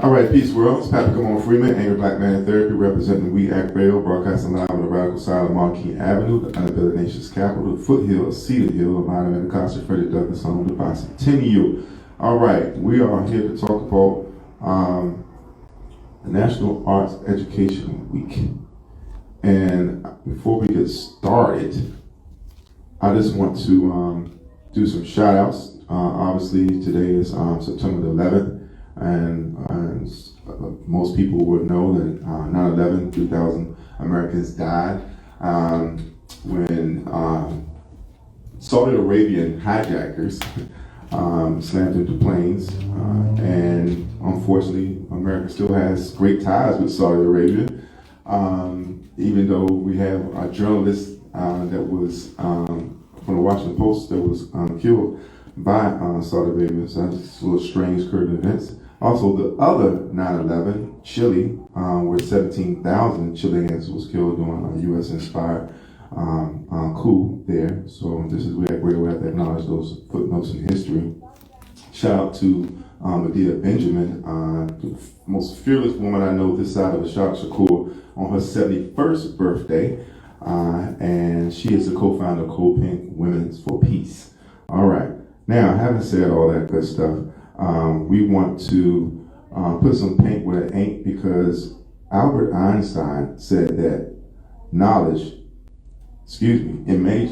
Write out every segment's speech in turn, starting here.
All right, peace world. It's Patrick Amon Freeman, Angry Black Man in Therapy, representing We Act Radio, broadcasting live on the radical side of Marquis Avenue, the unabilled nation's capital, the foothill of Cedar Hill, a monument of Costa Frederick Douglass home, the bicentennial. All right, we are here to talk about the National Arts Education Week. And before we get started, I just want to do some shout outs. Obviously, today is September the 11th. And most people would know that 9/11, 2,000 Americans died when Saudi Arabian hijackers slammed into planes. And unfortunately, America still has great ties with Saudi Arabia, even though we have a journalist that was from the Washington Post that was killed by Saudi Arabia. So that's a little strange current events. Also, the other 9/11, Chile, where 17,000 Chileans was killed during a U.S.-inspired coup there. So this is where we have to acknowledge those footnotes in history. Shout out to Medea Benjamin, the most fearless woman I know this side of the Shak Shakur, on her 71st birthday. And she is the co-founder of Cold Pink Women's for Peace. All right. Now, having said all that good stuff, we want to put some paint where it ain't, because Albert Einstein said that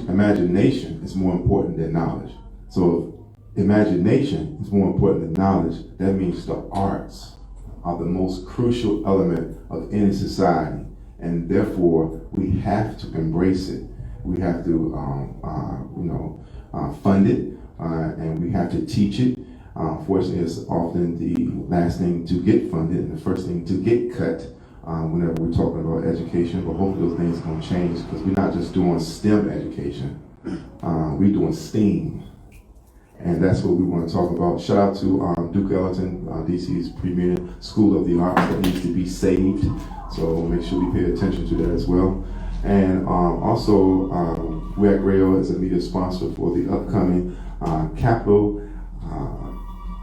imagination is more important than knowledge. So if imagination is more important than knowledge, that means the arts are the most crucial element of any society, and therefore we have to embrace it. We have to fund it, and we have to teach it. Fortunately, it's often the last thing to get funded and the first thing to get cut whenever we're talking about education. But hopefully those things are going to change, because we're not just doing STEM education, we're doing STEAM. And that's what we want to talk about. Shout out to Duke Ellington, DC's premier school of the arts that needs to be saved. So make sure we pay attention to that as well. And also, WEAC Radio is a media sponsor for the upcoming Capital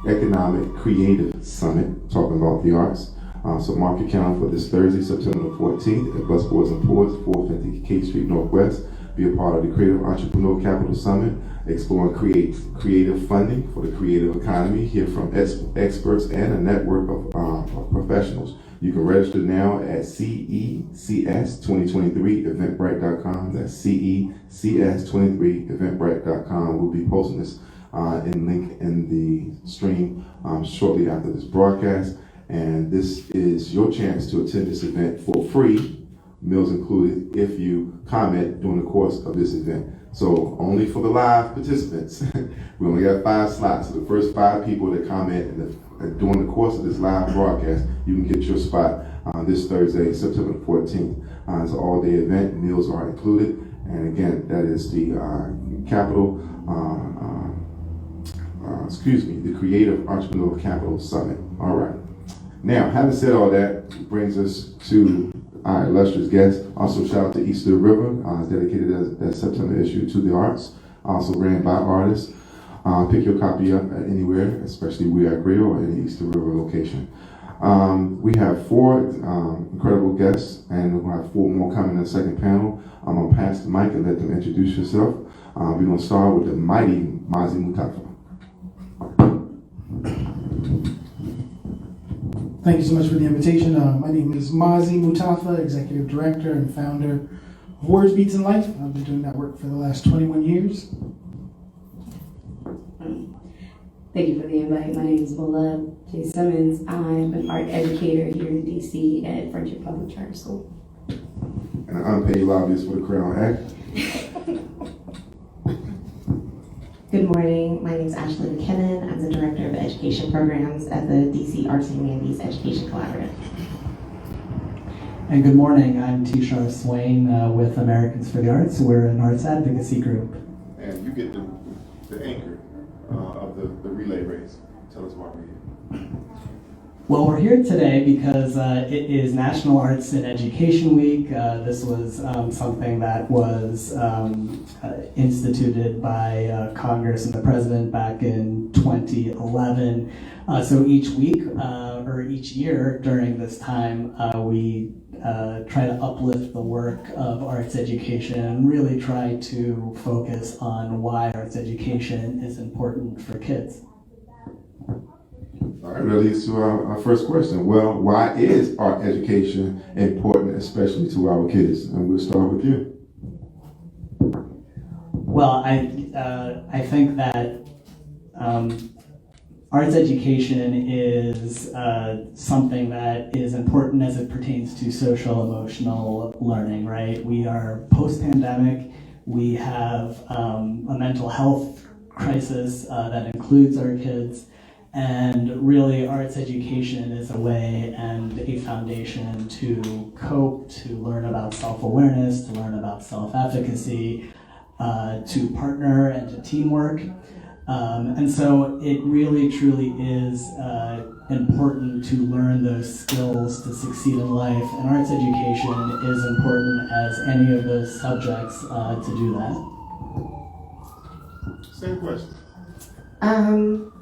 Economic Creative Summit, talking about the arts. So mark your calendar for this Thursday, September the 14th at Busboys and Poets, 450 K Street Northwest. Be a part of the Creative Entrepreneur Capital Summit, exploring creative funding for the creative economy. Hear from experts and a network of professionals. You can register now at CECS2023eventbrite.com. That's CECS23eventbrite.com. We'll be posting this in link in the stream shortly after this broadcast. And this is your chance to attend this event for free, meals included, if you comment during the course of this event. So only for the live participants. We only got 5 slots. So the first 5 people that comment during the course of this live broadcast, you can get your spot this Thursday, September 14th. It's an all-day event. Meals are included. And again, that is the the Creative Entrepreneur Capital Summit. All right. Now, having said all that, brings us to our illustrious guest. Also, shout out to Easter River, dedicated that September issue to the arts. Also ran by artists. Pick your copy up at anywhere, especially We Act Radio or any Easter River location. We have 4 incredible guests, and we'll have 4 more coming in the second panel. I'm going to pass the mic and let them introduce yourself. We're going to start with the mighty Mazi Mutafa. Thank you so much for the invitation. My name is Mazi Mutafa, Executive Director and founder of Words, Beats, and Life. I've been doing that work for the last 21 years. Thank you for the invite. My name is Bola J. Simmons. I'm an art educator here in DC at Friendship Public Charter School. And an unpaid lobbyist for the Crown Act. Good morning. My name is Ashley McKinnon. I'm the Director of Education Programs at the DC Arts and Humanities Education Collaborative. And good morning. I'm T-Shar Swain with Americans for the Arts. We're an arts advocacy group. And you get the anchor of the relay race. Tell us why we're here. Well, we're here today because it is National Arts and Education Week. This was something that was instituted by Congress and the President back in 2011. So each week, or each year during this time, we try to uplift the work of arts education and really try to focus on why arts education is important for kids. All right, that leads to our first question. Well, why is art education important, especially to our kids? And we'll start with you. Well, I think that arts education is something that is important as it pertains to social emotional learning, right? We are post-pandemic. We have a mental health crisis that includes our kids. And really, arts education is a way and a foundation to cope, to learn about self-awareness, to learn about self-efficacy, to partner and to teamwork. And so it really, truly is important to learn those skills to succeed in life. And arts education is important as any of those subjects to do that. Same question.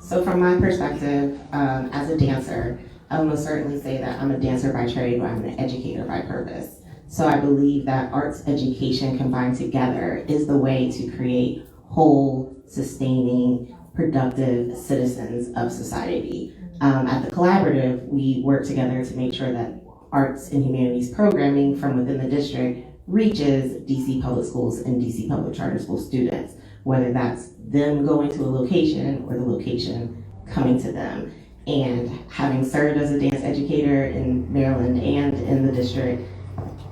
So from my perspective, as a dancer, I will most certainly say that I'm a dancer by trade, but I'm an educator by purpose. So I believe that arts education combined together is the way to create whole, sustaining, productive citizens of society. At the Collaborative, we work together to make sure that arts and humanities programming from within the district reaches DC public schools and DC public charter school students, whether that's them going to a location or the location coming to them. And having served as a dance educator in Maryland and in the district,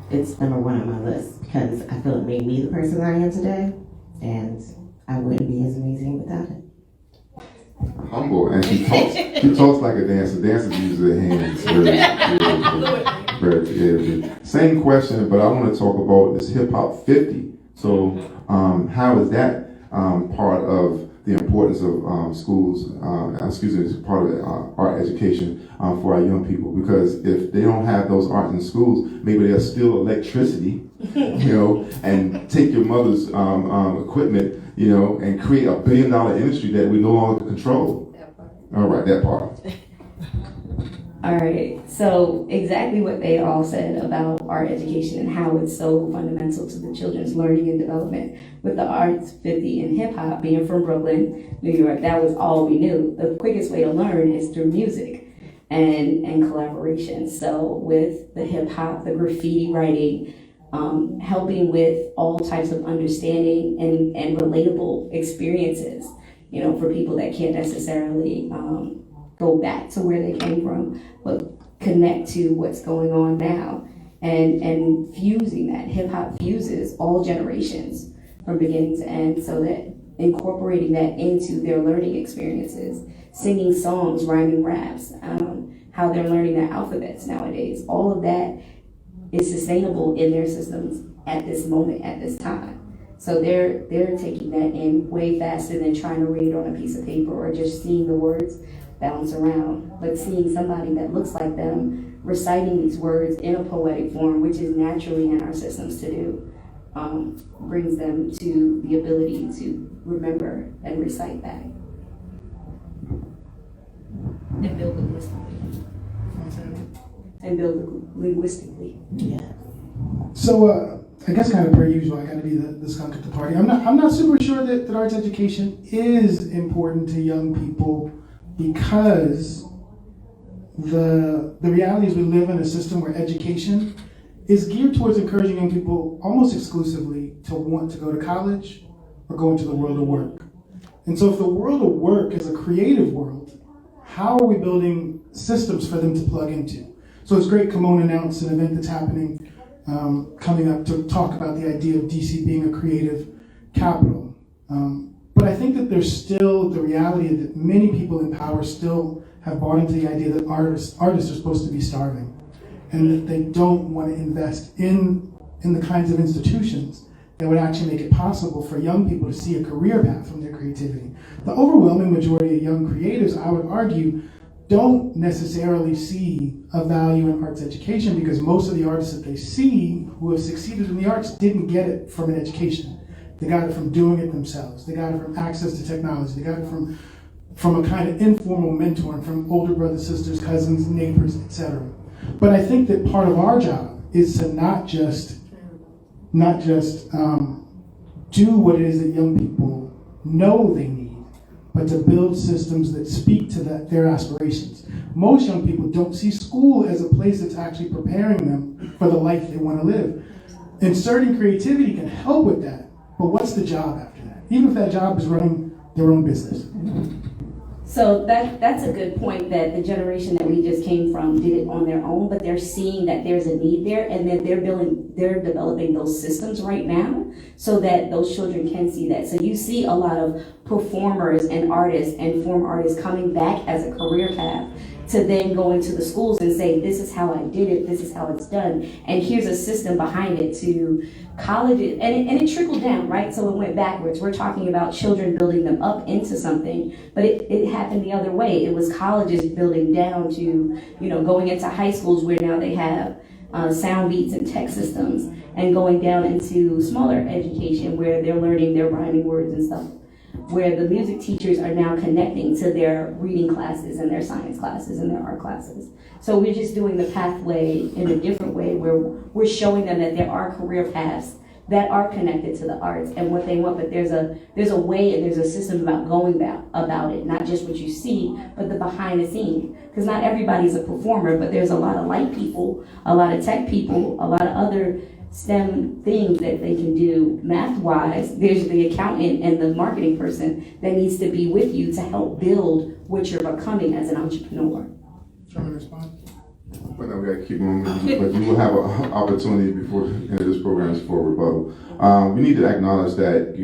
it's number one on my list because I feel it made me the person I am today, and I wouldn't be as amazing without it. Humble, and she talks like a dancer. Dancers use their hands very creatively. Same question, but I want to talk about this Hip Hop 50. So, how is that part of the importance of schools, part of art education for our young people? Because if they don't have those arts in schools, maybe they'll steal electricity, and take your mother's equipment, and create $1 billion industry that we no longer control. All right, that part. All right, so exactly what they all said about art education and how it's so fundamental to the children's learning and development. With the Arts 50 and hip hop, being from Brooklyn, New York, that was all we knew. The quickest way to learn is through music and collaboration. So with the hip hop, the graffiti writing, helping with all types of understanding and relatable experiences, for people that can't necessarily go back to where they came from, but connect to what's going on now. And fusing that. Hip hop fuses all generations from beginning to end, so that incorporating that into their learning experiences, singing songs, rhyming raps, how they're learning their alphabets nowadays, all of that is sustainable in their systems at this moment, at this time. So they're taking that in way faster than trying to read on a piece of paper or just seeing the words bounce around, but seeing somebody that looks like them reciting these words in a poetic form, which is naturally in our systems to do, brings them to the ability to remember and recite back. And build linguistically. Yeah. So I guess kind of per usual, I got to be the skunk at the party. I'm not super sure that arts education is important to young people, because the reality is we live in a system where education is geared towards encouraging young people almost exclusively to want to go to college or go into the world of work. And so if the world of work is a creative world, how are we building systems for them to plug into? So it's great Kimon announced an event that's happening coming up to talk about the idea of DC being a creative capital. But I think that there's still the reality that many people in power still have bought into the idea that artists are supposed to be starving, and that they don't want to invest in the kinds of institutions that would actually make it possible for young people to see a career path from their creativity. The overwhelming majority of young creatives, I would argue, don't necessarily see a value in arts education, because most of the artists that they see who have succeeded in the arts didn't get it from an education. They got it from doing it themselves. They got it from access to technology. They got it from from a kind of informal mentoring from older brothers, sisters, cousins, neighbors, etc. But I think that part of our job is to not just do what it is that young people know they need, but to build systems that speak to their aspirations. Most young people don't see school as a place that's actually preparing them for the life they want to live. Inserting creativity can help with that, but what's the job after that? Even if that job is running their own business. So that's a good point, that the generation that we just came from did it on their own, but they're seeing that there's a need there, and then they're developing those systems right now so that those children can see that. So you see a lot of performers and artists and former artists coming back as a career path to then go into the schools and say, this is how I did it, this is how it's done, and here's a system behind it to colleges, and it trickled down, right? So it went backwards. We're talking about children building them up into something, but it happened the other way. It was colleges building down to, going into high schools where now they have sound beats and tech systems, and going down into smaller education where they're learning their rhyming words and stuff, where the music teachers are now connecting to their reading classes and their science classes and their art classes. So we're just doing the pathway in a different way, where we're showing them that there are career paths that are connected to the arts and what they want, but there's a way and there's a system about going about it, not just what you see, but the behind the scenes. Because not everybody's a performer, but there's a lot of light people, a lot of tech people, a lot of other STEM things that they can do math-wise. There's the accountant and the marketing person that needs to be with you to help build what you're becoming as an entrepreneur. Trying to respond? But no, we gotta keep on moving, but you will have an opportunity before the end of this program is for rebuttal. We need to acknowledge that,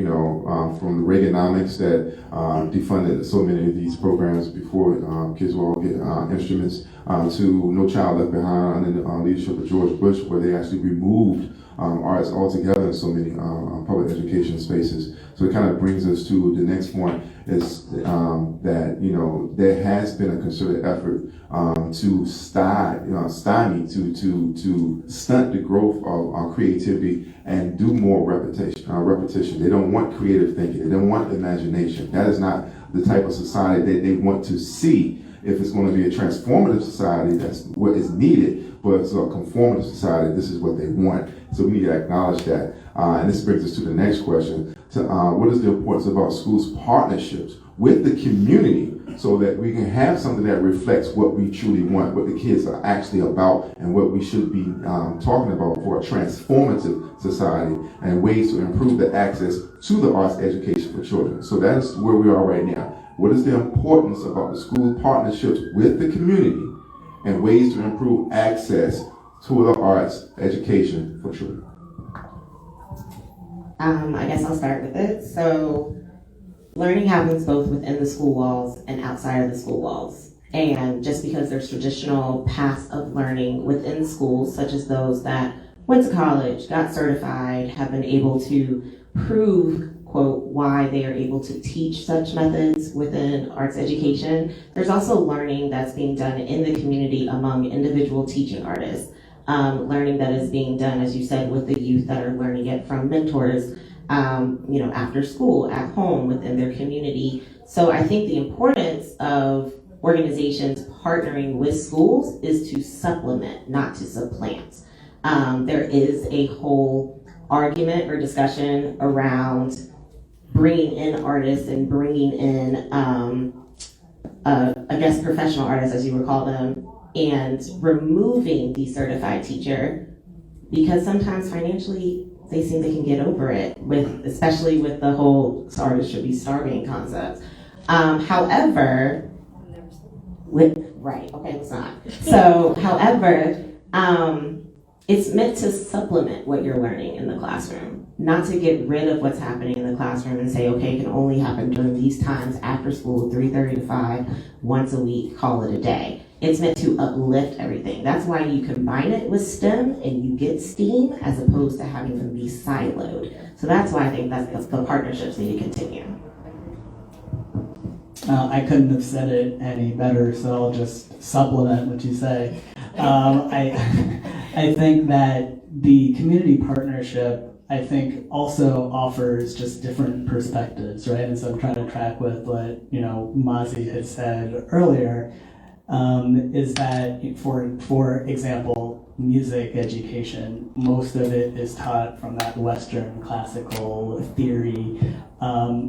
from the Reaganomics that defunded so many of these programs before kids will all get instruments, to No Child Left Behind under the leadership of George Bush, where they actually removed arts altogether in so many public education spaces. So it kind of brings us to the next point, is that there has been a concerted effort to stymie, to stunt the growth of creativity and do more repetition. They don't want creative thinking. They don't want imagination. That is not the type of society that they want to see. If it's going to be a transformative society, that's what is needed. But it's a conformative society, this is what they want. So we need to acknowledge that. And this brings us to the next question. What is the importance of our schools' partnerships with the community so that we can have something that reflects what we truly want, what the kids are actually about, and what we should be talking about for a transformative society, and ways to improve the access to the arts education for children. So that's where we are right now. What is the importance about the school partnerships with the community and ways to improve access to the arts education for children? I guess I'll start with it. So learning happens both within the school walls and outside of the school walls. And just because there's traditional paths of learning within schools, such as those that went to college, got certified, have been able to prove, quote, why they are able to teach such methods within arts education, there's also learning that's being done in the community among individual teaching artists. Learning that is being done, as you said, with the youth that are learning it from mentors, after school, at home, within their community. So I think the importance of organizations partnering with schools is to supplement, not to supplant. There is a whole argument or discussion around bringing in artists and bringing in, professional artists, as you would call them, and removing the certified teacher, because sometimes financially they seem they can get over it, especially with the whole artists should be starving concept. However, let's not. So, however, it's meant to supplement what you're learning in the classroom, not to get rid of what's happening in the classroom and say, okay, it can only happen during these times after school, 3:30 to 5, once a week, call it a day. It's meant to uplift everything. That's why you combine it with STEM and you get STEAM as opposed to having them be siloed. So that's why I think the partnerships need to continue. I couldn't have said it any better, so I'll just supplement what you say. I think that the community partnership I think also offers just different perspectives, right? And so I'm trying to track with what, Mazi had said earlier, is that, for example, music education, most of it is taught from that Western classical theory,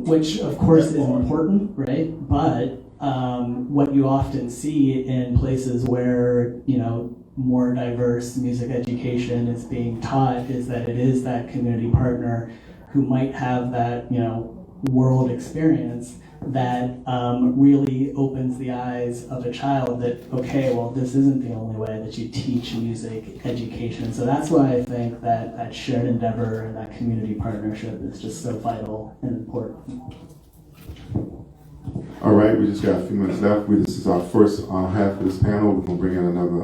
which of course is important, right? But what you often see in places where, more diverse music education is being taught is that it is that community partner who might have that, world experience that really opens the eyes of a child that, okay, well, this isn't the only way that you teach music education. So that's why I think that shared endeavor and that community partnership is just so vital and important. All right, we just got a few minutes left. This is our first half of this panel. We're going to bring in another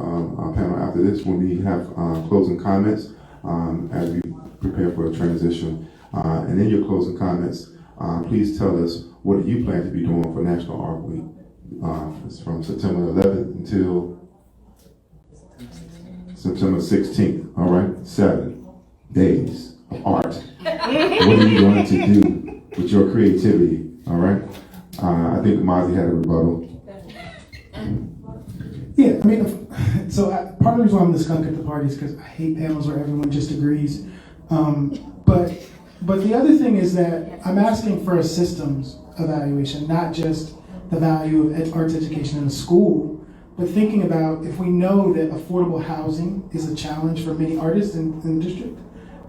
panel after this when we have closing comments as we prepare for a transition. And in your closing comments, please tell us what do you plan to be doing for National Art Week. It's from September 11th until September 16th. All right, 7 days of art. What are you going to do with your creativity? All right. I think Mazi had a rebuttal. Yeah, I mean, so part of the reason why I'm the skunk at the party is because I hate panels where everyone just agrees. But the other thing is that I'm asking for a systems evaluation, not just the value of arts education in a school, but thinking about if we know that affordable housing is a challenge for many artists in the district,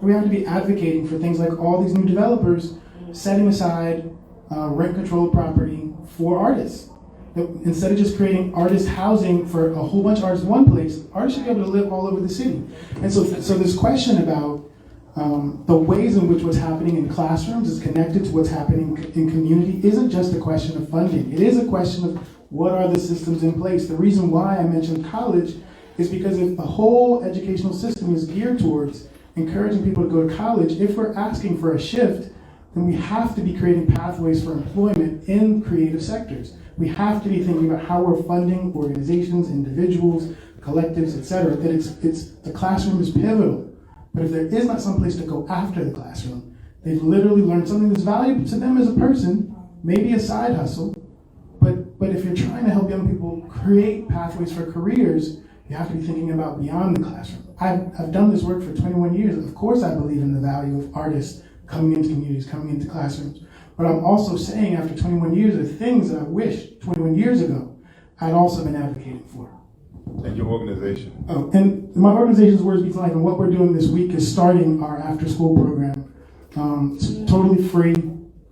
we have to be advocating for things like all these new developers setting aside rent-controlled property for artists. Instead of just creating artist housing for a whole bunch of artists in one place, artists should be able to live all over the city. And so this question about the ways in which what's happening in classrooms is connected to what's happening in community isn't just a question of funding. It is a question of what are the systems in place. The reason why I mentioned college is because if the whole educational system is geared towards encouraging people to go to college, if we're asking for a shift, then we have to be creating pathways for employment in creative sectors. We have to be thinking about how we're funding organizations, individuals, collectives, etc. That it's the classroom is pivotal. But if there is not some place to go after the classroom, they've literally learned something that's valuable to them as a person, maybe a side hustle. But if you're trying to help young people create pathways for careers, you have to be thinking about beyond the classroom. I've done this work for 21 years. Of course I believe in the value of artists coming into communities, coming into classrooms. But I'm also saying after 21 years, there are things that I wish 21 years ago I'd also been advocating for. And your organization? Oh, and my organization's Words Beats Life, and what we're doing this week is starting our after-school program. It's totally free,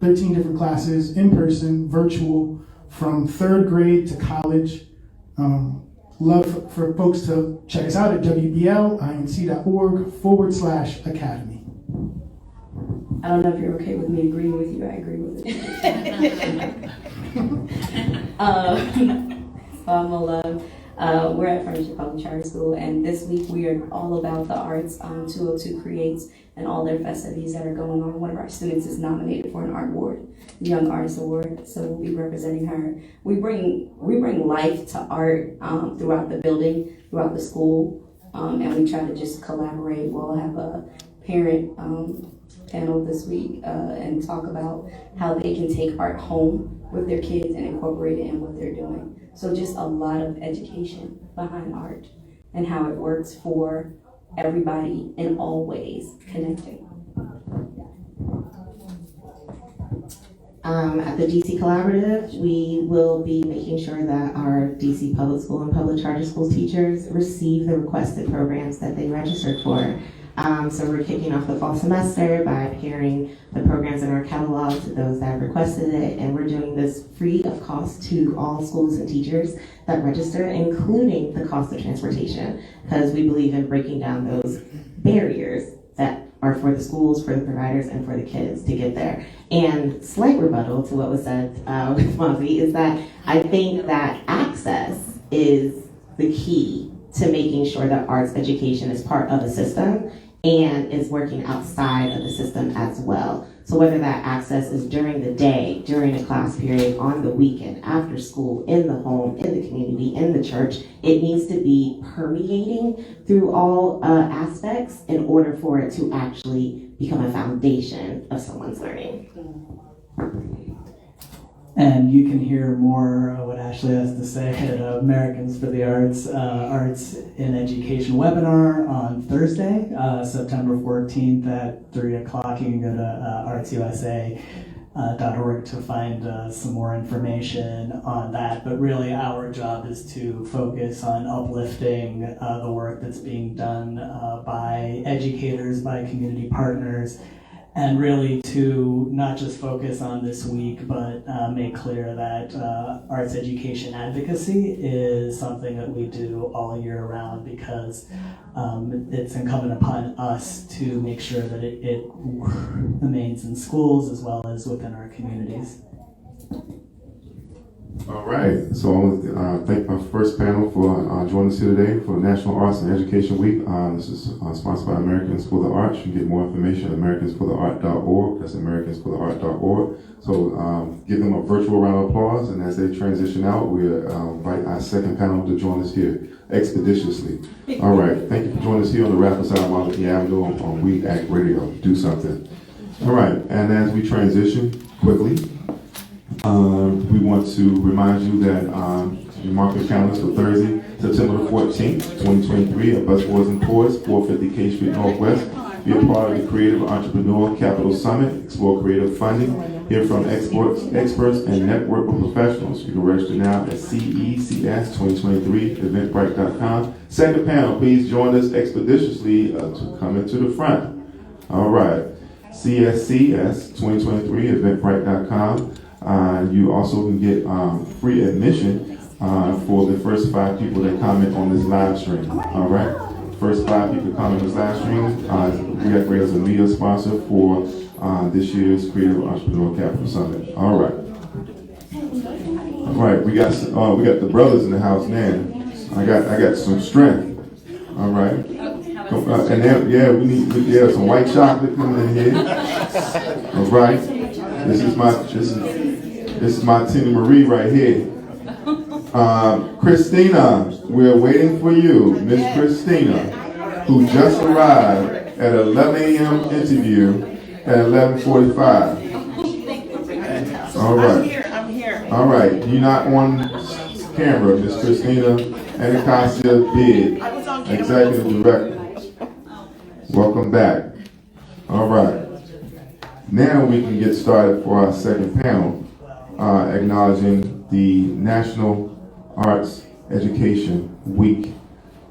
13 different classes, in person, virtual, from 3rd grade to college. Love for folks to check us out at wblinc.org/academy. I don't know if you're okay with me agreeing with you. I agree with it. So I'm Ola. We're at Furniture Public Charter School, and this week we are all about the arts. 202 Creates and all their festivities that are going on. One of our students is nominated for an art award, the Young Artist Award, so we'll be representing her. We bring life to art throughout the building, throughout the school, and we try to just collaborate. We'll have a parent panel this week and talk about how they can take art home with their kids and incorporate it in what they're doing. So just a lot of education behind art and how it works for everybody in all ways, connecting. At the DC Collaborative, we will be making sure that our DC public school and public charter school teachers receive the requested programs that they registered for. So we're kicking off the fall semester by pairing the programs in our catalog to those that requested it, and we're doing this free of cost to all schools and teachers that register, including the cost of transportation, because we believe in breaking down those barriers that are for the schools, for the providers, and for the kids to get there. And slight rebuttal to what was said with Mazi is that I think that access is the key to making sure that arts education is part of a system and is working outside of the system as well. So whether that access is during the day, during a class period, on the weekend, after school, in the home, in the community, in the church, it needs to be permeating through all aspects in order for it to actually become a foundation of someone's learning. And you can hear more what Ashley has to say at Americans for the Arts, Arts in Education webinar on Thursday, September 14th at 3 o'clock. You can go to artsusa.org to find some more information on that. But really our job is to focus on uplifting the work that's being done by educators, by community partners, and really to not just focus on this week, but make clear that arts education advocacy is something that we do all year round, because it's incumbent upon us to make sure that it remains in schools as well as within our communities. All right, so I want to thank my first panel for joining us here today for the National Arts and Education Week. This is sponsored by Americans for the Arts. You can get more information at americansfortheart.org. That's americansfortheart.org. So give them a virtual round of applause, and as they transition out, we'll invite our second panel to join us here expeditiously. All right, thank you for joining us here on the Radical Side of Martin Avenue on We Act Radio. Do something. All right, and as we transition quickly, we want to remind you that you mark your calendars for Thursday, September the 14th, 2023 at Busboys and Tours, 450 K Street Northwest. Be a part of the Creative Entrepreneur Capital Summit, explore creative funding, hear from experts and network with professionals. You can register now at CECS2023, Second panel, please join us expeditiously to come into the front. All right, CSCS2023, Eventbrite.com. You also can get free admission for the first 5 people that comment on this live stream. All right, first 5 people to comment on this live stream. We got Ray as a media sponsor for this year's Creative Entrepreneur Capital Summit. All right, we got the brothers in the house now. I got some strength. All right, and then, we need some white chocolate coming in here. All right, this is my Tina Marie right here. Christina, we're waiting for you. Miss Christina, who just arrived at 11 a.m. interview at 11:45. All right. I'm here. All right. You're not on camera, Miss Christina Anastasia Bid, Executive Director. Welcome back. All right. Now we can get started for our second panel. Acknowledging the National Arts Education Week.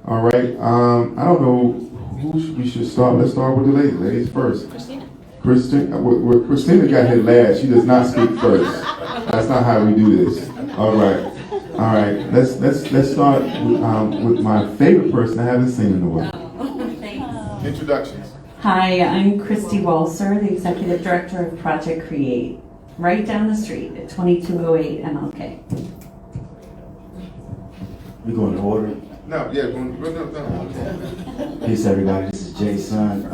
All right, I don't know who we should start. Let's start with the ladies. Ladies first. Christina got here last. She does not speak first. That's not how we do this. All right. Let's start with my favorite person I haven't seen in a while. Introductions. Hi, I'm Christy Walser, the Executive Director of Project Create, right down the street at 2208 MLK. We going to order? No. Peace, everybody. This is Jason,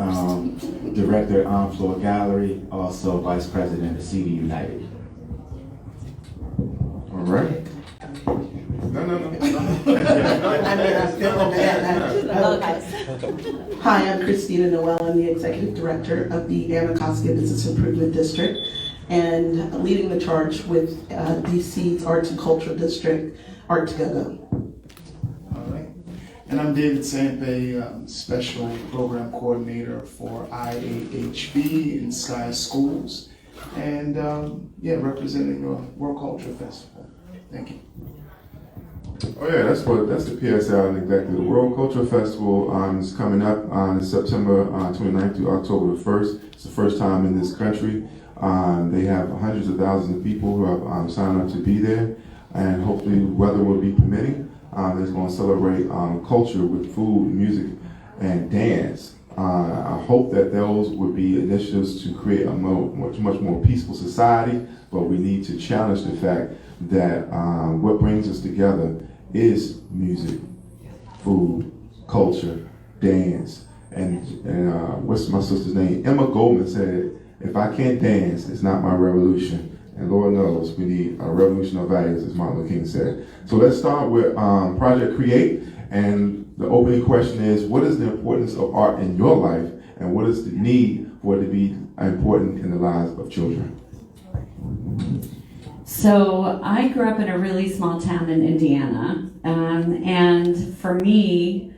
Director at On Floor Gallery, also Vice President of CD United. All right. No. Hi, I'm Christina Noel. I'm the Executive Director of the Anacostia Business Improvement District and leading the charge with DC's Arts and Culture District, Art to Go. All right. And I'm David Sampe, Special Program Coordinator for IAHB in Sky Schools, and representing the World Culture Festival. Thank you. Oh yeah, that's the PSL exactly. The World Cultural Festival is coming up on September 29th through October the 1st. It's the first time in this country. They have hundreds of thousands of people who have signed up to be there, and hopefully weather will be permitting. It's going to celebrate culture with food, music, and dance. I hope that those would be initiatives to create a much more peaceful society, but we need to challenge the fact that what brings us together is music, food, culture, dance, And what's my sister's name? Emma Goldman said, "If I can't dance, it's not my revolution." And Lord knows we need a revolution of values, as Martin Luther King said. So let's start with Project Create. And the opening question is, what is the importance of art in your life? And what is the need for it to be important in the lives of children? So I grew up in a really small town in Indiana. And for me,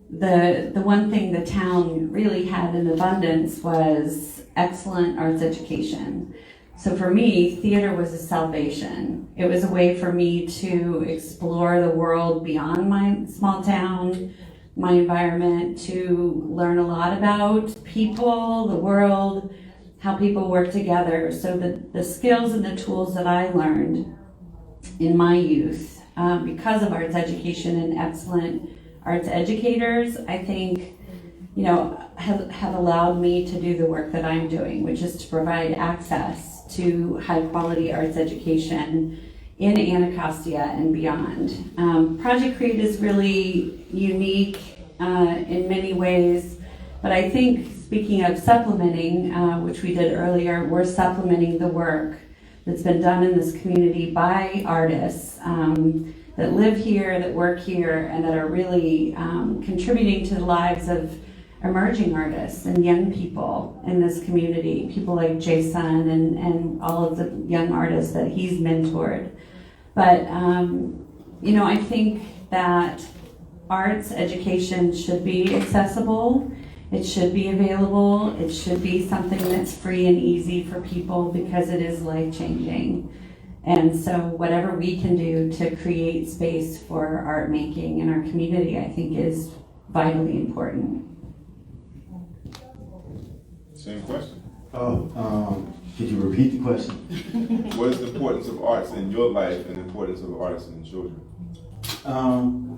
the one thing the town really had in abundance was excellent arts education. So for me, theater was a salvation. It was a way for me to explore the world beyond my small town, my environment, to learn a lot about people, the world, how people work together. So the skills and the tools that I learned in my youth, because of arts education and excellent arts educators, I think, have allowed me to do the work that I'm doing, which is to provide access to high quality arts education in Anacostia and beyond. Project Create is really unique in many ways, but I think, speaking of supplementing, which we did earlier, we're supplementing the work that's been done in this community by artists that live here, that work here, and that are really contributing to the lives of emerging artists and young people in this community, people like Jason and all of the young artists that he's mentored. But, I think that arts education should be accessible, it should be available, it should be something that's free and easy for people because it is life-changing. And so whatever we can do to create space for art making in our community, I think is vitally important. Same question. Could you repeat the question? What is the importance of arts in your life and the importance of artists in children?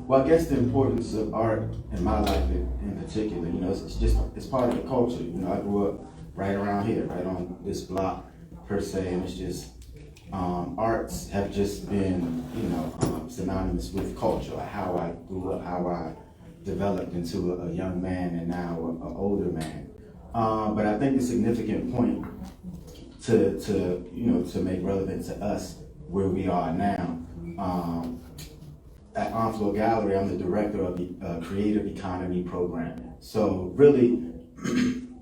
Well, I guess the importance of art in my life in particular, it's part of the culture. I grew up right around here, right on this block per se, and it's just, arts have just been, synonymous with culture, like how I grew up, how I developed into a young man and now an older man. But I think the significant point to make relevant to us where we are now, at Enflow Gallery, I'm the director of the Creative Economy Program. So really,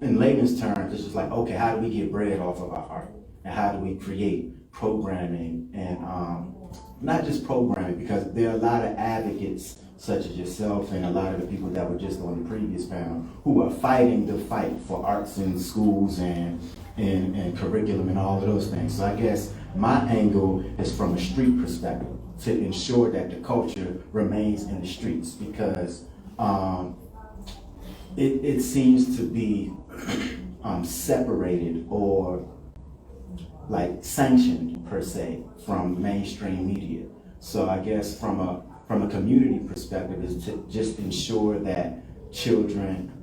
in layman's terms, it's just like, okay, how do we get bread off of our art? And how do we create programming and not just programming, because there are a lot of advocates such as yourself and a lot of the people that were just on the previous panel who are fighting the fight for arts in schools and curriculum and all of those things. So I guess my angle is from a street perspective to ensure that the culture remains in the streets, because it seems to be separated or like sanctioned per se from mainstream media. So I guess from a community perspective is to just ensure that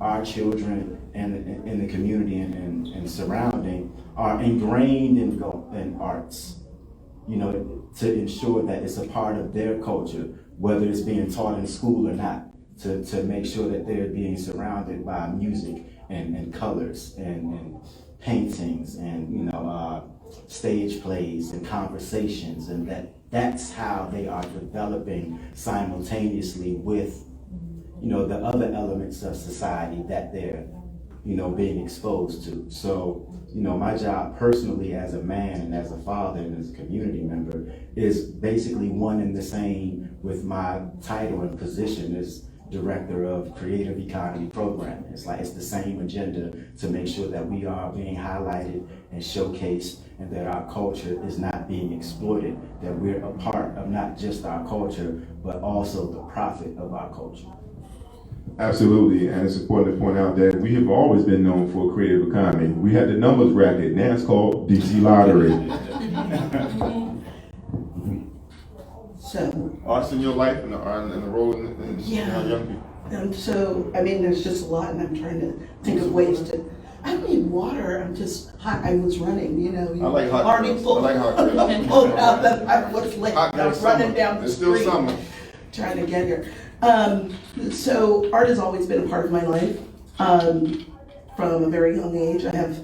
our children in the community and surrounding are ingrained in arts, to ensure that it's a part of their culture, whether it's being taught in school or not, to make sure that they're being surrounded by music and colors and paintings and stage plays and conversations, and that's how they are developing simultaneously with the other elements of society that they're being exposed to. So my job personally as a man and as a father and as a community member is basically one and the same with my title and position as director of Creative Economy Programming. It's the same agenda to make sure that we are being highlighted and showcased, and that our culture is not being exploited, that we're a part of not just our culture, but also the profit of our culture. Absolutely, and it's important to point out that we have always been known for a creative economy. We had the numbers racket, now it's called DC Lottery. So, Arts in your life and the role in young people. And so, there's just a lot, and I'm trying to think of ways to. I don't need water. I'm just hot. I was running, I like hot already girls. pulled, I like hot girls. pulled out that I was late. Hot I was girls running summer. down the It's street, still summer. trying to get here. So art has always been a part of my life. from a very young age. I have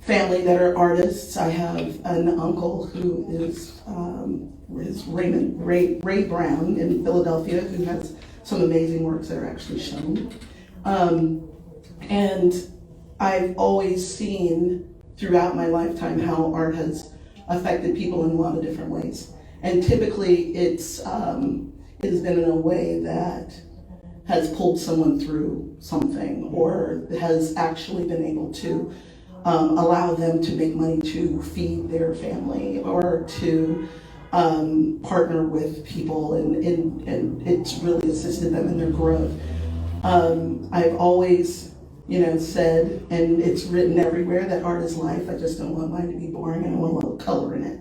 family that are artists. I have an uncle who is Ray Brown in Philadelphia, who has some amazing works that are actually shown. And I've always seen throughout my lifetime how art has affected people in a lot of different ways. And typically it has been in a way that has pulled someone through something or has actually been able to allow them to make money to feed their family or to partner with people, and it's really assisted them in their growth. I've always, said, and it's written everywhere, that art is life. I just don't want mine to be boring. I don't want a little color in it.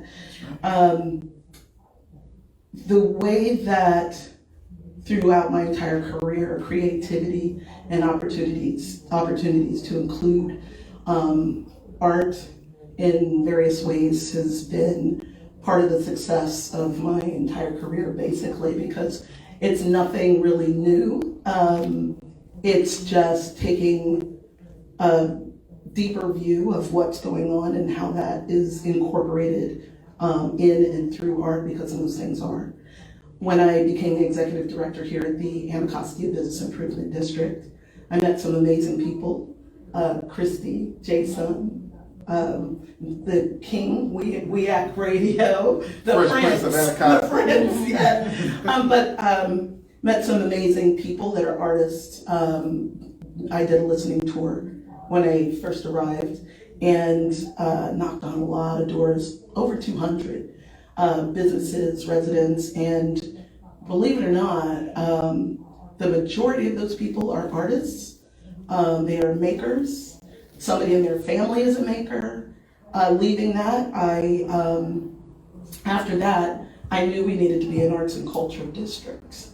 The way that throughout my entire career, creativity and opportunities to include art in various ways has been part of the success of my entire career, basically, because it's nothing really new. It's just taking a deeper view of what's going on and how that is incorporated in and through art, because those things are. When I became the executive director here at the Anacostia Business Improvement District, I met some amazing people. Christy, Jason, the King, we act radio, the Prince, yeah. Met some amazing people that are artists. I did a listening tour when I first arrived and knocked on a lot of doors, over 200 businesses, residents, and believe it or not, the majority of those people are artists. They are makers. Somebody in their family is a maker. Leaving that, after that, I knew we needed to be an arts and culture district.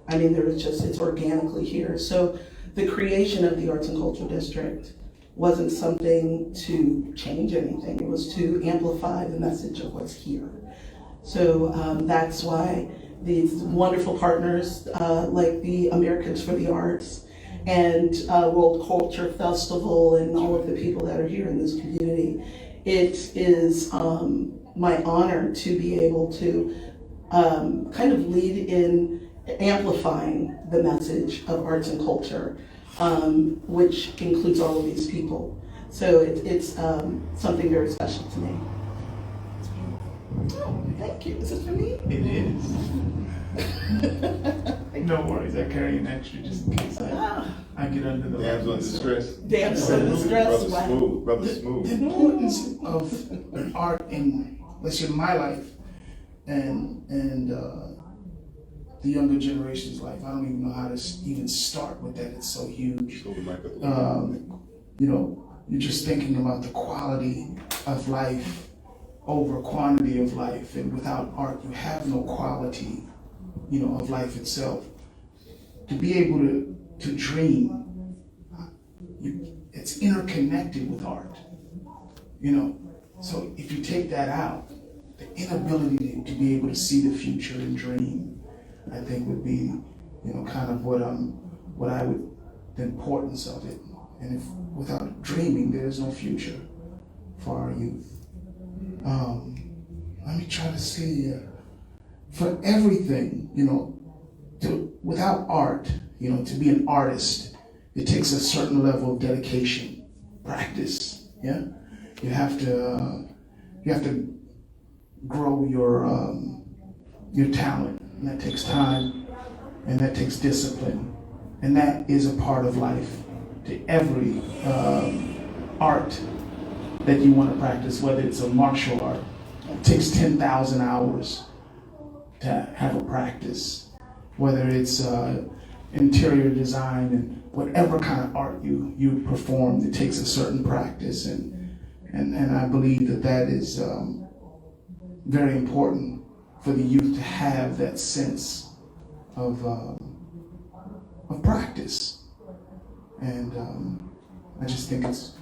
I mean, it's organically here. So the creation of the arts and culture district wasn't something to change anything. It was to amplify the message of what's here. So that's why these wonderful partners like the Americans for the Arts and World Culture Festival and all of the people that are here in this community, it is my honor to be able to kind of lead in amplifying the message of arts and culture, which includes all of these people. So it's something very special to me. Oh, thank you. Is this for me? It is. No worries, I carry an extra just in case I get under the Damsel in distress. Damsel in distress. Brother Smooth. The importance of art in, let's say, my life and the younger generation's life. I don't even know how to even start with that. It's so huge. You're just thinking about the quality of life over quantity of life, and without art, you have no quality, of life itself. To be able to dream, it's interconnected with art, So if you take that out, the inability to be able to see the future and dream, I think would be, kind of the importance of it. And if without dreaming, there is no future for our youth. Let me try to see, for everything, without art, to be an artist, it takes a certain level of dedication, practice, yeah? You have to grow your talent, and that takes time, and that takes discipline, and that is a part of life. To every art that you want to practice, whether it's a martial art, it takes 10,000 hours to have a practice. Whether it's interior design and whatever kind of art you perform, it takes a certain practice, and I believe that is very important for the youth to have that sense of practice. And I just think it's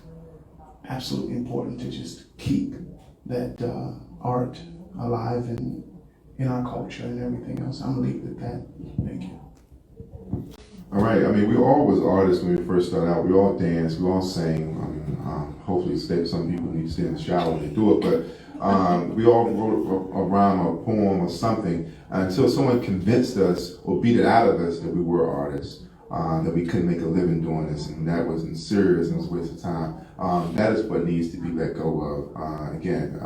absolutely important to just keep that art alive in our culture and everything else. I'm gonna leave it at that. Thank you. All right. I mean, we all was artists when we first started out. We all danced. We all sang. Hopefully, some people need to stay in the shower when they do it. But we all wrote a rhyme or a poem or something until someone convinced us or beat it out of us that we were artists, that we couldn't make a living doing this, and that wasn't serious and it was a waste of time. That is what needs to be let go of. Again,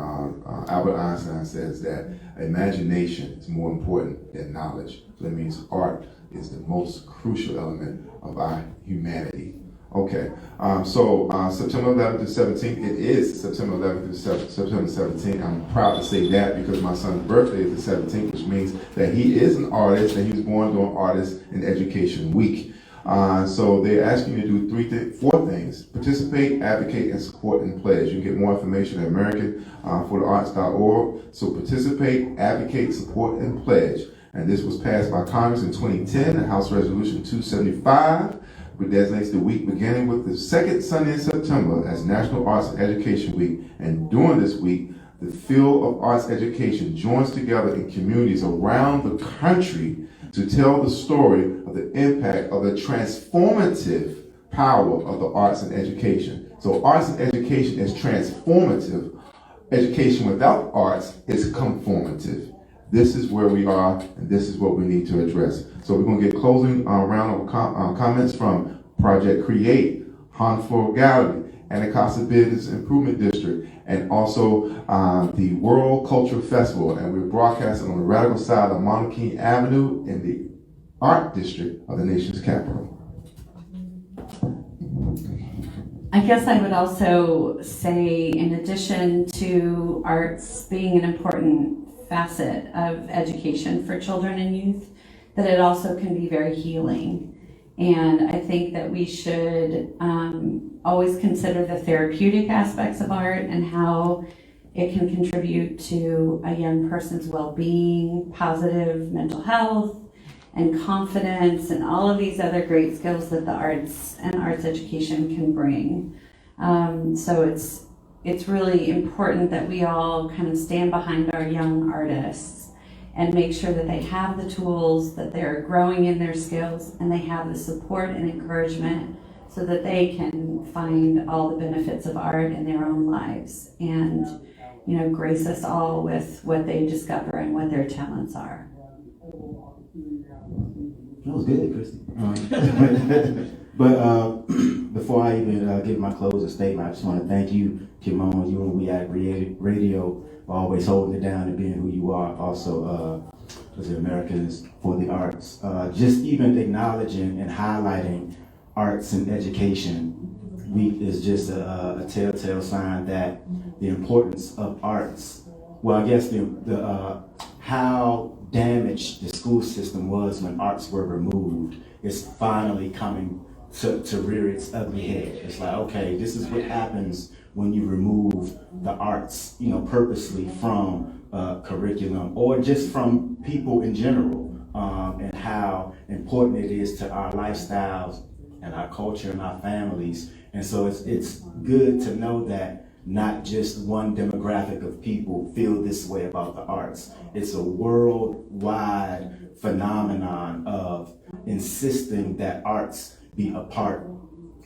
Albert Einstein says that imagination is more important than knowledge. So that means art is the most crucial element of our humanity. Okay, so September 11th to 17th, it is September 11th to September 17th. I'm proud to say that because my son's birthday is the 17th, which means that he is an artist and he was born during Artist in Education Week. So they're asking you to do four things: participate, advocate, and support and pledge. You can get more information at AmericanForTheArts.org. So participate, advocate, support, and pledge. And this was passed by Congress in 2010, the House Resolution 275, which designates the week beginning with the second Sunday in September as National Arts and Education Week. And during this week, the field of arts education joins together in communities around the country to tell the story of the impact of the transformative power of the arts and education. So arts and education is transformative. Education without arts is conformative. This is where we are, and this is what we need to address. So we're going to get closing round of comments from Project Create, Hanford Gallery, Anacostia Business Improvement District, and also the World Culture Festival. And we're broadcasting on the radical side of Monarchy Avenue in the Art District of the nation's capital. I guess I would also say, in addition to arts being an important facet of education for children and youth, that it also can be very healing. And I think that we should always consider the therapeutic aspects of art and how it can contribute to a young person's well-being, positive mental health, and confidence, and all of these other great skills that the arts and arts education can bring. So it's really important that we all kind of stand behind our young artists and make sure that they have the tools, that they're growing in their skills, and they have the support and encouragement so that they can find all the benefits of art in their own lives and, you know, grace us all with what they discover and what their talents are. That was good, Christy. But before I even give my closing statement, I just want to thank you, Kimon, you and We Act Radio, for always holding it down and being who you are. Also, as Americans for the Arts, just even acknowledging and highlighting arts and education week is just a telltale sign that the importance of arts. Well, I guess the how damaged the school system was when arts were removed is finally coming to rear its ugly head. It's like, okay, this is what happens when you remove the arts, you know, purposely from curriculum or just from people in general, and how important it is to our lifestyles and our culture and our families. And so it's good to know that not just one demographic of people feel this way about the arts. It's a worldwide phenomenon of insisting that arts be a part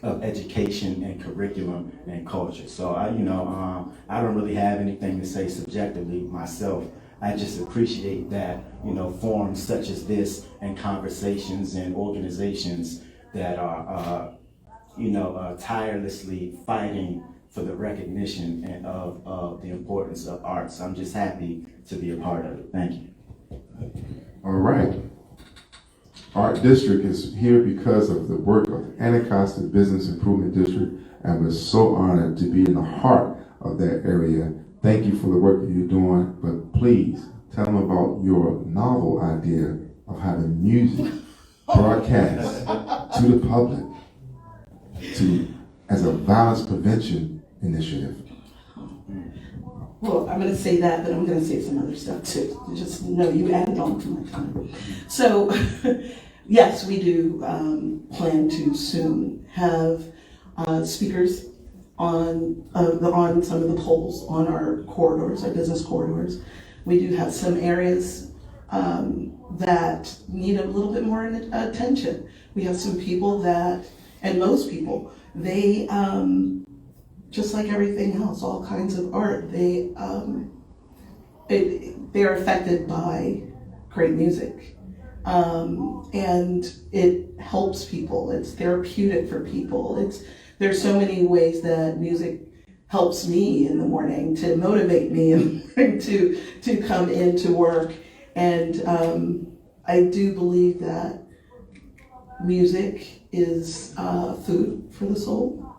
of education and curriculum and culture. So I don't really have anything to say subjectively myself. I just appreciate that, you know, forums such as this and conversations and organizations that are, tirelessly fighting for the recognition and of the importance of arts. I'm just happy to be a part of it. Thank you. All right. Art District is here because of the work of Anacostia Business Improvement District, and we're so honored to be in the heart of that area. Thank you for the work that you're doing, but please tell them about your novel idea of having music broadcast to the public as a violence prevention initiative. Well, I'm going to say that, but I'm going to say some other stuff too. Just know you added on to my time. So, yes, we do plan to soon have speakers on some of the poles on our corridors, our business corridors. We do have some areas that need a little bit more attention. We have some people that, and most people, they, just like everything else, all kinds of art, they're affected by great music. And it helps people. It's therapeutic for people. There's so many ways that music helps me in the morning to motivate me and to come into work. And I do believe that music is food for the soul.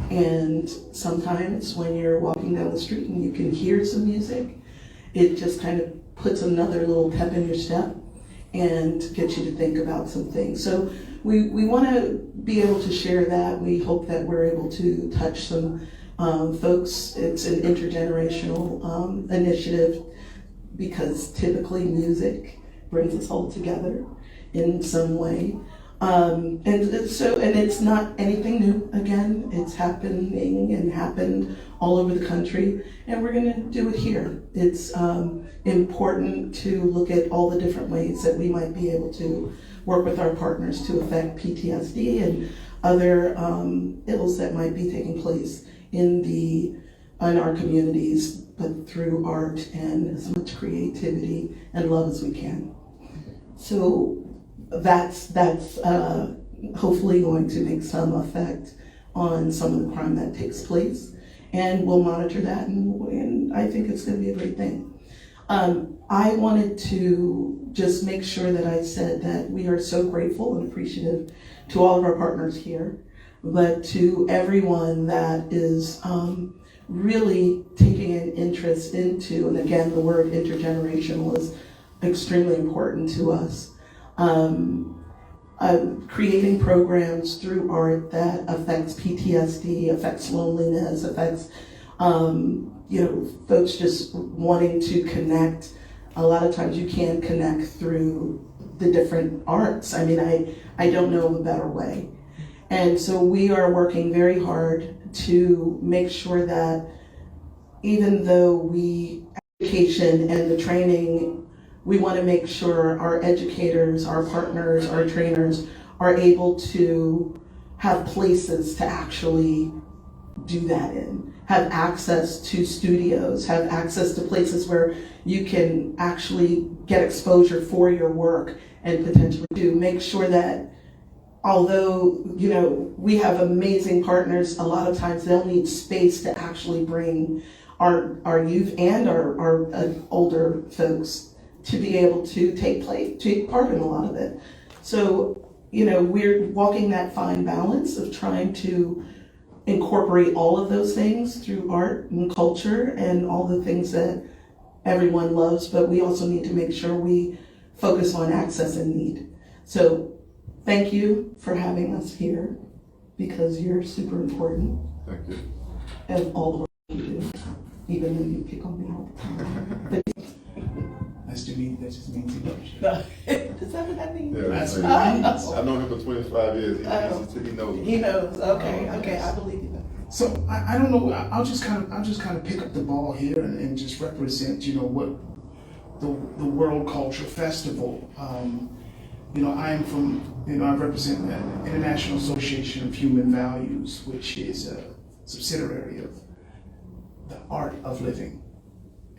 And sometimes when you're walking down the street and you can hear some music, it just kind of puts another little pep in your step and gets you to think about some things. So we want to be able to share that. We hope that we're able to touch some folks. It's an intergenerational initiative because typically music brings us all together in some way. And it's not anything new. Again, it's happening and happened all over the country, and we're going to do it here. It's important to look at all the different ways that we might be able to work with our partners to affect PTSD and other ills that might be taking place in our communities, but through art and as much creativity and love as we can. So that's hopefully going to make some effect on some of the crime that takes place, and we'll monitor that, and I think it's going to be a great thing. I wanted to just make sure that I said that we are so grateful and appreciative to all of our partners here, but to everyone that is really taking an interest into, and again, the word intergenerational is extremely important to us. Creating programs through art that affects PTSD, affects loneliness, affects folks just wanting to connect. A lot of times you can connect through the different arts. I mean, I don't know of a better way. And so we are working very hard to make sure that even though education and the training, we want to make sure our educators, our partners, our trainers are able to have places to actually do that in, have access to studios, have access to places where you can actually get exposure for your work and potentially to make sure that although, we have amazing partners, a lot of times they'll need space to actually bring our youth and our older folks to be able to take part in a lot of it. So, we're walking that fine balance of trying to incorporate all of those things through art and culture and all the things that everyone loves, but we also need to make sure we focus on access and need. So thank you for having us here because you're super important. Thank you. And all the work you do, even though you pick on me all the time. Nice to meet you. That just means he loves you. Is that what that means? Yeah, That's that's what it means. I've known him for 25 years. He knows. He knows. Okay, I believe you. So I don't know. I'll just kind of pick up the ball here and just represent, what the World Culture Festival. I am from, I represent the International Association of Human Values, which is a subsidiary of the Art of Living,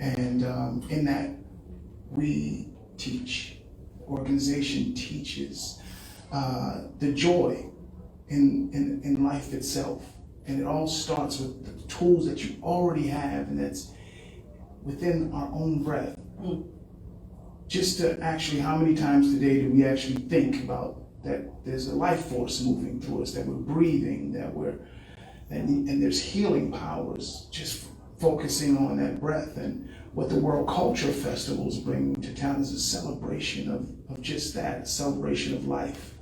and in that we teach. Organization teaches the joy in life itself. And it all starts with the tools that you already have, and that's within our own breath. Just to actually, how many times today do we actually think about that there's a life force moving through us, that we're breathing, and there's healing powers, just focusing on that breath. And what the World Culture Festivals bring to town is a celebration of just that, a celebration of life.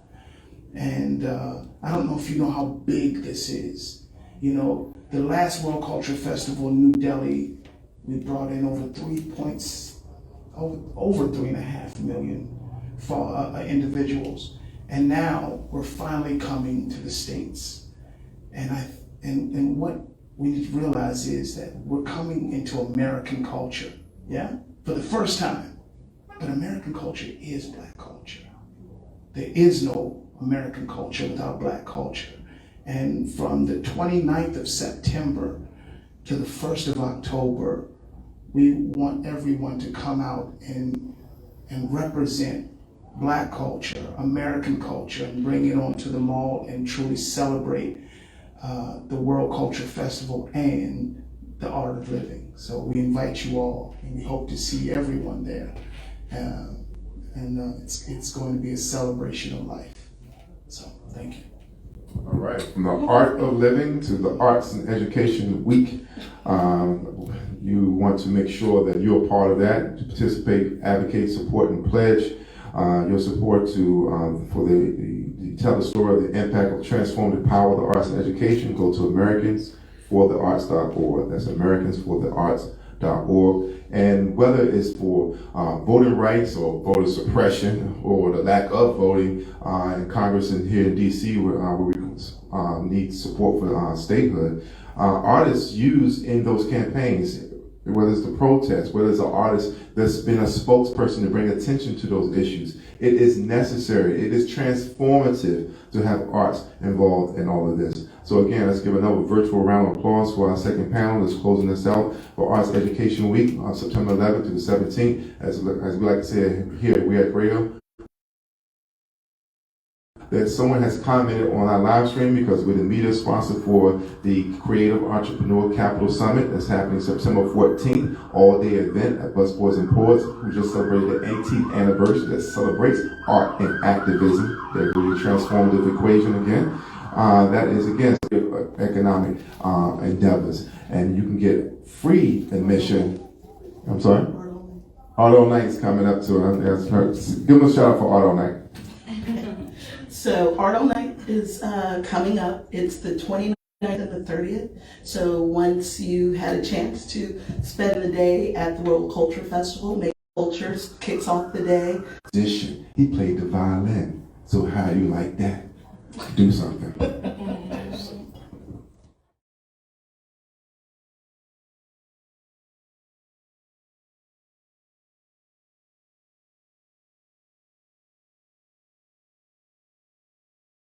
And I don't know if you know how big this is. The last World Culture Festival in New Delhi, we brought in over 3.5 million individuals, and now we're finally coming to the States. And what we need to realize is that we're coming into American culture, for the first time. But American culture is Black culture. There is no American culture without Black culture. And from the 29th of September to the 1st of October, we want everyone to come out and represent Black culture, American culture, and bring it onto the mall and truly celebrate the World Culture Festival and the art of living. So we invite you all, and we hope to see everyone there. It's going to be a celebration of life. So thank you. All right, from the art of living to the Arts and Education Week, you want to make sure that you're a part of that, to participate, advocate, support, and pledge your support to for the tell the story of the impact of transformative power of the arts and education. Go to AmericansForTheArts.org. That's AmericansForTheArts.org. And whether it's for voting rights or voter suppression or the lack of voting in Congress and here in D.C. where we need support for statehood, artists use in those campaigns, whether it's the protest, whether it's an artist that's been a spokesperson to bring attention to those issues. It is necessary, it is transformative to have arts involved in all of this. So again, let's give another virtual round of applause for our second panel that's closing us out for Arts Education Week on September 11th to the 17th. As we like to say here, we at Radio, that someone has commented on our live stream because we're the media sponsor for the Creative Entrepreneur Capital Summit that's happening September 14th, all-day event at Busboys and Poets, who just celebrated the 18th anniversary that celebrates art and activism. They're really transformative equation again. That is, again, economic endeavors. And you can get free admission. I'm sorry? Art All Night is coming up to us. Give them a shout out for Art All Night. So Art All Night is coming up. It's the 29th and the 30th. So once you had a chance to spend the day at the World Culture Festival, Make Cultures kicks off the day. He played the violin. So how do you like that? Do something.